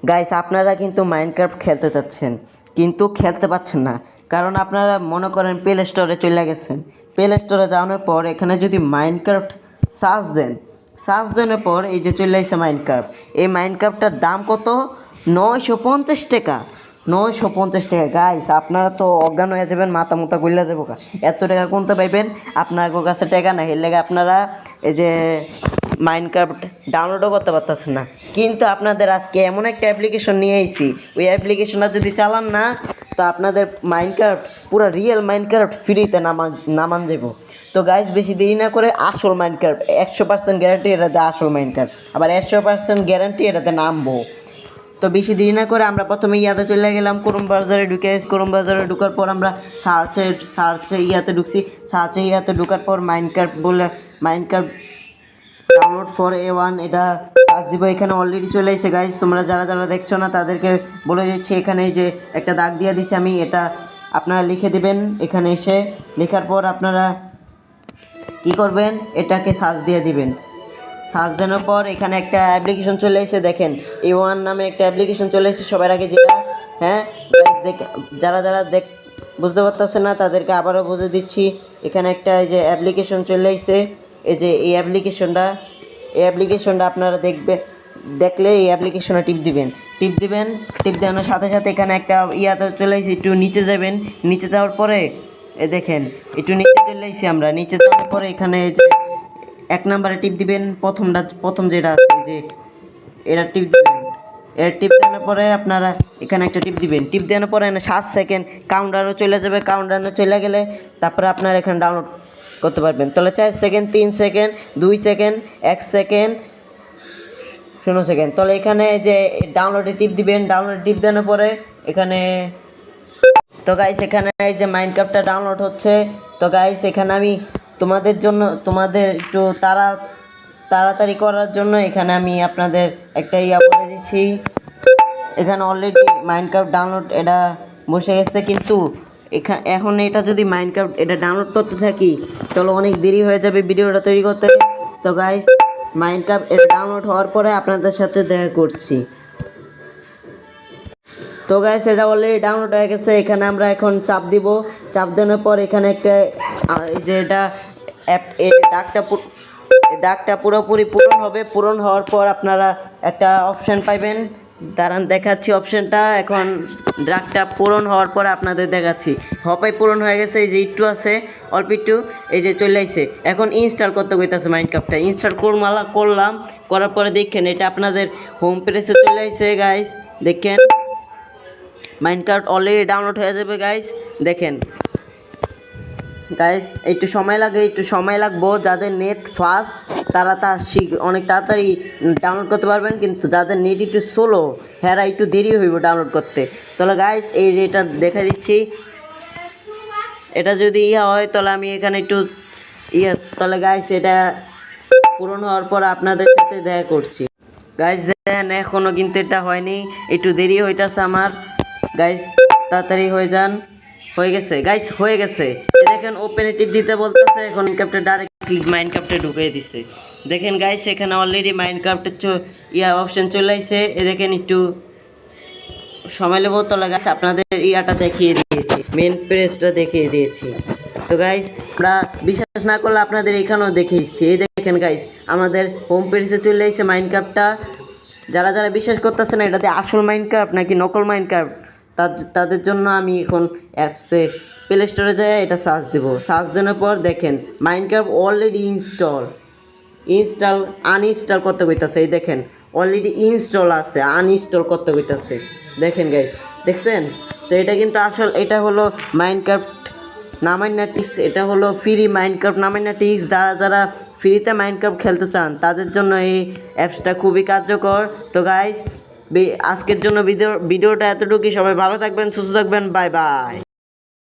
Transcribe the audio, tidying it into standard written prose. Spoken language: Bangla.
গাইস আপনারা কিন্তু মাইনক্রাফট খেলতে চাচ্ছেন কিন্তু খেলতে পাচ্ছেন না, কারণ আপনারা মনে করেন প্লে স্টোরে চলে গেছেন। প্লে স্টোরে যাওয়ার পর এখানে যদি মাইনক্রাফট সার্চ দেওয়ার পর এই যে চলে আসছে মাইনক্রাফট। এই মাইনক্রাফটটার দাম কত? 950 টাকা। 950 টাকা। গাইস আপনারা তো অজ্ঞান হয়ে যাবেন, মাথা মুথা গইলা যাবো। এত টাকা কোনটা পাইবেন? আপনার কাছে টাকা না, এর লেগে আপনারা এই যে মাইনক্রাফট ডাউনলোডও করতে পারতেছেন না। কিন্তু আপনাদের আজকে এমন একটা অ্যাপ্লিকেশন নিয়ে আইছি, ওই অ্যাপ্লিকেশনটা যদি চালান না তো আপনাদের মাইনক্রাফট পুরো রিয়েল মাইনক্রাফট ফ্রিতে নামান যাব। তো গাইজ বেশি দেরি না করে আসল মাইনক্রাফট 100% গ্যারান্টি এটাতে আসল মাইনক্রাফট, আবার 100% গ্যারান্টি এটাতে নামবো। তো বেশি দেরি না করে আমরা প্রথমে ইয়াতে চলে গেলাম, ক্রোম ব্রাউজারে ক্রোম ব্রাউজারে ঢোকার পর আমরা সার্চে ইয়াতে ঢুকছি। ইয়াতে ঢোকার পর মাইনক্রাফট ডাউনলোড ফর A1 এটা কাজ দিব। এখানে অলরেডি চলে এসেছে গাইজ, তোমরা যারা দেখছো না তাদেরকে বলে দিচ্ছি, এখানে যে একটা দাগ দিয়ে দিছি আমি, এটা আপনারা লিখে দিবেন। এখানে এসে লেখার পর আপনারা কি করবেন, এটাকে সার্চ দিয়ে দিবেন। সার্চ দেওয়ার পর এখানে একটা অ্যাপ্লিকেশন চলে এসে দেখেন, A1 নামে একটা অ্যাপ্লিকেশন চলে এসেছে সবার আগে, যেটা যারা বুঝতে পারতেছে না তাদেরকে আবারও বুঝে দিচ্ছি। এখানে একটা এই যে অ্যাপ্লিকেশন চলে এসেছে, এই যে এই অ্যাপ্লিকেশনটা আপনারা দেখলে এই অ্যাপ্লিকেশনে টিপ দিবেন। টিপ দেওয়ার সাথে সাথে এখানে একটা ইয়াতে চলে এসেছে, একটু নিচে যাবেন। নিচে যাওয়ার পরে দেখেন একটু নিচে চলে এসেছি আমরা। নিচে যাওয়ার পরে এখানে এই যে 1 নম্বরে টিপ দিবেন, প্রথম যেটা আছে যে এটা টিপ দিবেন। এর টিপ দেওয়ার পরে আপনারা এখানে একটা টিপ দিবেন। টিপ দেওয়ার পরে 7 সেকেন্ড কাউন্টডাউনে চলে যাবে। কাউন্টডাউনে চলে গেলে তারপরে আপনারা এখানে ডাউনলোড করতে পারবেন। তাহলে 4 second, 3 second, 2 second, 1 second, 0 second. তাহলে এখানে যে ডাউনলোডে টিপ দিবেন। ডাউনলোড টিপ দেওয়ার পরে এখানে তো গাইস এখানে এই যে মাইনক্রাফটটা ডাউনলোড হচ্ছে। তো গাইস এখানে আমি তোমাদের একটু তাড়াতাড়ি করার জন্য এখানে আমি আপনাদের একটা বলে দিচ্ছি। এখানে অলরেডি মাইনক্রাফট ডাউনলোড এটা বসে গেছে, কিন্তু এখন এটা যদি মাইনক্রাফট এটা ডাউনলোড করতে থাকি তাহলে অনেক দেরি হয়ে যাবে ভিডিওটা তৈরি করতে। তো গাইস মাইনক্রাফট এটা ডাউনলোড হওয়ার পরে আপনাদের সাথে দেখা করছি। তো গাইস এটা অলরেডি ডাউনলোড হয়ে গেছে। এখানে আমরা এখন চাপ দিব। চাপ দেওয়ার পর এখানে একটা এই যে এটা এই দাগটা পুরোপুরি পূরণ হবে। পূরণ হওয়ার পর আপনারা একটা অপশান পাইবেন, দাঁড়ান দেখাচ্ছি অপশানটা। এখন দাগটা পূরণ হওয়ার পর আপনাদের দেখাচ্ছি। হপাই পূরণ হয়ে গেছে, এই যে একটু আছে অল্প একটু, এই যে চলে আসছে। এখন ইনস্টল করতে কইতাছে মাইনক্রাফটটা। ইনস্টল করলাম। করার পরে দেখেন এটা আপনাদের হোম পেজে চলে আসছে গাইস। দেখেন মাইনক্রাফট অলরেডি ডাউনলোড হয়ে যাবে গাইস। দেখেন গাইস একটু সময় লাগবো। যাদের নেট ফাস্ট তারা অনেক তাড়াতাড়ি ডাউনলোড করতে পারবেন, কিন্তু যাদের নেট একটু স্লো হ্যাঁ একটু দেরি হইব ডাউনলোড করতে। তাহলে গাইস এটা দেখা দিচ্ছি, এটা যদি হয় তাহলে আমি এখানে একটু তাহলে গাইস এটা পূরণ হওয়ার পর আপনাদের সাথে দেখা করছি। গাইস দেখেন এখনও কিন্তু এটা হয়নি, একটু দেরি হইতেছে আমার। গাইস তাড়াতাড়ি হয়ে যান। হয়ে গেছে গাইস, হয়ে গেছে। দেখেন ওপেনে টিপ দিতে বলতেছে। এখন মাইনক্রাফটে ডাইরেক্ট মাইনক্রাফটে ঢুকিয়ে দিছে। দেখেন গাইস এখানে অলরেডি মাইনক্রাফটের অপশন চলে আসছে। দেখেন একটু সময় নেব। তাহলে গাইস আপনাদের দেখিয়ে দিয়েছি, মেন পেজটা দেখিয়ে দিয়েছি। তো গাইস আমরা বিশ্বাস না করলে আপনাদের এখানেও দেখিয়ে দিচ্ছি। এই দেখেন গাইস আমাদের হোম পেজে চলে আসছে মাইনক্রাফটটা। যারা বিশ্বাস করতেছে না এটাতে আসল মাইনক্রাফট নাকি নকল মাইনক্রাফট, তাদের জন্য আমি এখন অ্যাপসে প্লে স্টোরে যাই এটা সার্চ দেবো। সার্চ দেওয়ার পর দেখেন মাইনক্রাফট অলরেডি আনইনস্টল করতে কইতাছে। এই দেখেন অলরেডি ইনস্টল আছে, আনইনস্টল করতে কইতাছে। দেখেন গাইস দেখছেন? তো এটা কিন্তু এটা হলো মাইনক্রাফট নামাইনাটিক্স। এটা হলো ফ্রি মাইনক্রাফট নামাইনাটিক্স। যারা ফ্রিতে মাইনক্রাফট খেলতে চান তাদের জন্য এই অ্যাপসটা খুবই কার্যকর। তো গাইস আজকের জন্য ভিডিওটা এতটুকুই। সবাই ভালো থাকবেন, সুস্থ থাকবেন, বাই বাই।